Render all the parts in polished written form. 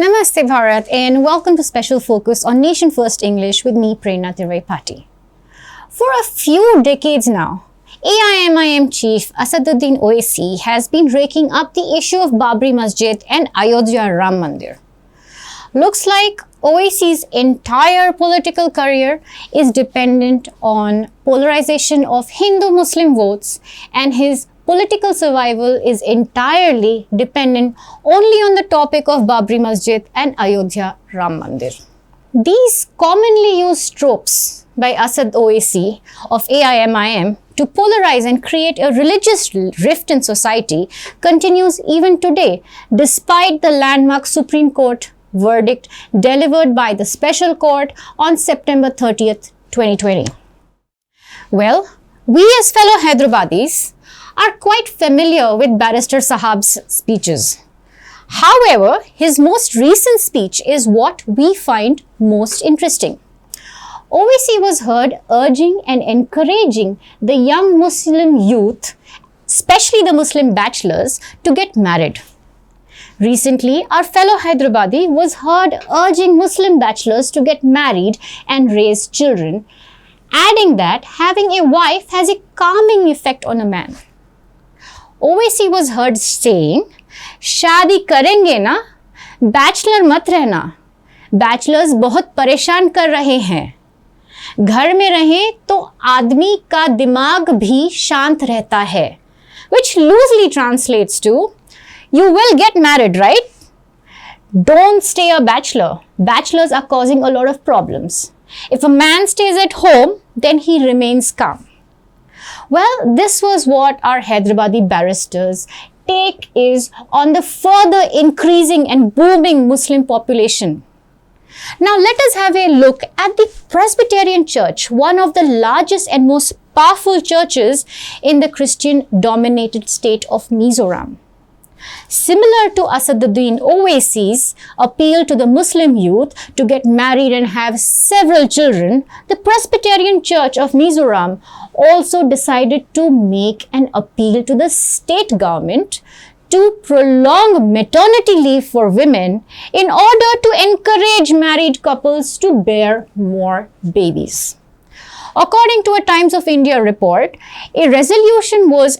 Namaste Bharat and welcome to Special Focus on Nation First English with me, Prerna Tirupati. For a few decades now, AIMIM chief Asaduddin Owaisi has been raking up the issue of Babri Masjid and Ayodhya Ram Mandir. Looks like Owaisi's entire political career is dependent on polarization of Hindu-Muslim votes, and his political survival is entirely dependent only on the topic of Babri Masjid and Ayodhya Ram Mandir. These commonly used tropes by Asad Owaisi of AIMIM to polarize and create a religious rift in society continues even today, despite the landmark Supreme Court verdict delivered by the Special Court on September 30th, 2020. Well, we as fellow Hyderabadis are quite familiar with Barrister Sahab's speeches. However, his most recent speech is what we find most interesting. Owaisi was heard urging and encouraging the young Muslim youth, especially the Muslim bachelors, to get married. Recently, our fellow Hyderabadi was heard urging Muslim bachelors to get married and raise children, adding that having a wife has a calming effect on a man. Owaisi was heard saying, "शादी करेंगे ना, bachelor मत रहना, bachelors बहुत परेशान कर रहे हैं, घर में रहें तो आदमी का दिमाग भी शांत रहता है," which loosely translates to, "You will get married, right? Don't stay a bachelor. Bachelors are causing a lot of problems. If a man stays at home, then he remains calm." Well, this was what our Hyderabadi barristers' take is on the further increasing and booming Muslim population. Now let us have a look at the Presbyterian Church, one of the largest and most powerful churches in the Christian-dominated state of Mizoram. Similar to Asaduddin Owaisi's appeal to the Muslim youth to get married and have several children, the Presbyterian Church of Mizoram also decided to make an appeal to the state government to prolong maternity leave for women in order to encourage married couples to bear more babies. According to a Times of India report, a resolution was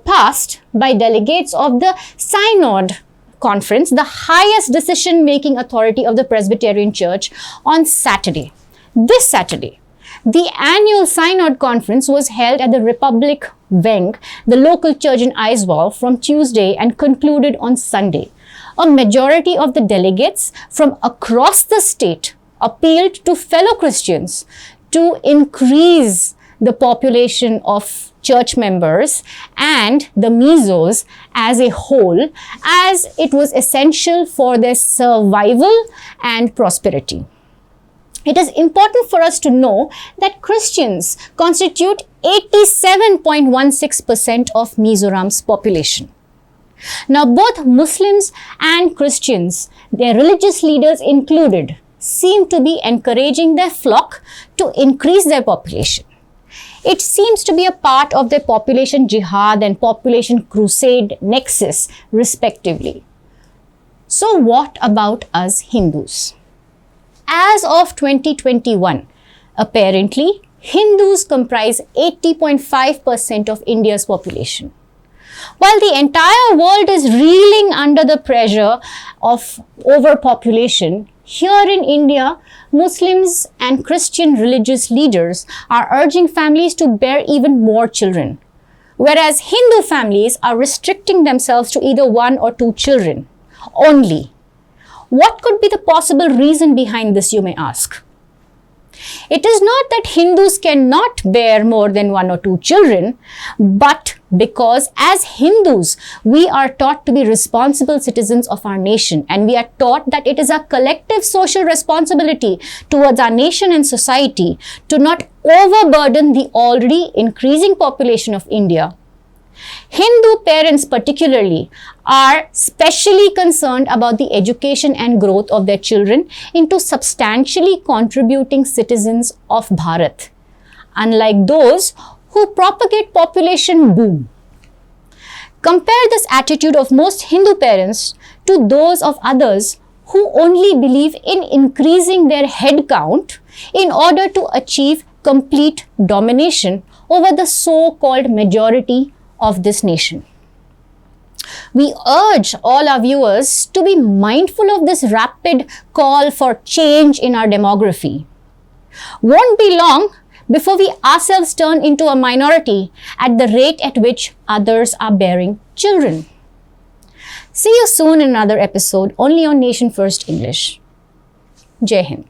passed by delegates of the Synod Conference, the highest decision-making authority of the Presbyterian Church, on Saturday. This Saturday, the annual Synod Conference was held at the Republic Wing, the local church in Aizwal, from Tuesday and concluded on Sunday. A majority of the delegates from across the state appealed to fellow Christians to increase the population of church members and the Mizos as a whole, as it was essential for their survival and prosperity. It is important for us to know that Christians constitute 87.16% of Mizoram's population. Now, both Muslims and Christians, their religious leaders included, seem to be encouraging their flock to increase their population. It seems to be a part of their population jihad and population crusade nexus, respectively. So what about us Hindus? As of 2021, apparently, Hindus comprise 80.5% of India's population. While the entire world is reeling under the pressure of overpopulation, here in India, Muslims and Christian religious leaders are urging families to bear even more children, whereas Hindu families are restricting themselves to either one or two children only. What could be the possible reason behind this, you may ask? It is not that Hindus cannot bear more than one or two children, but because as Hindus, we are taught to be responsible citizens of our nation, and we are taught that it is our collective social responsibility towards our nation and society to not overburden the already increasing population of India. Hindu parents particularly are specially concerned about the education and growth of their children into substantially contributing citizens of Bharat, unlike those who propagate population boom. Compare this attitude of most Hindu parents to those of others who only believe in increasing their head count in order to achieve complete domination over the so-called majority of this nation. We urge all our viewers to be mindful of this rapid call for change in our demography. Won't be long before we ourselves turn into a minority at the rate at which others are bearing children. See you soon in another episode only on Nation First English. Jai Hind.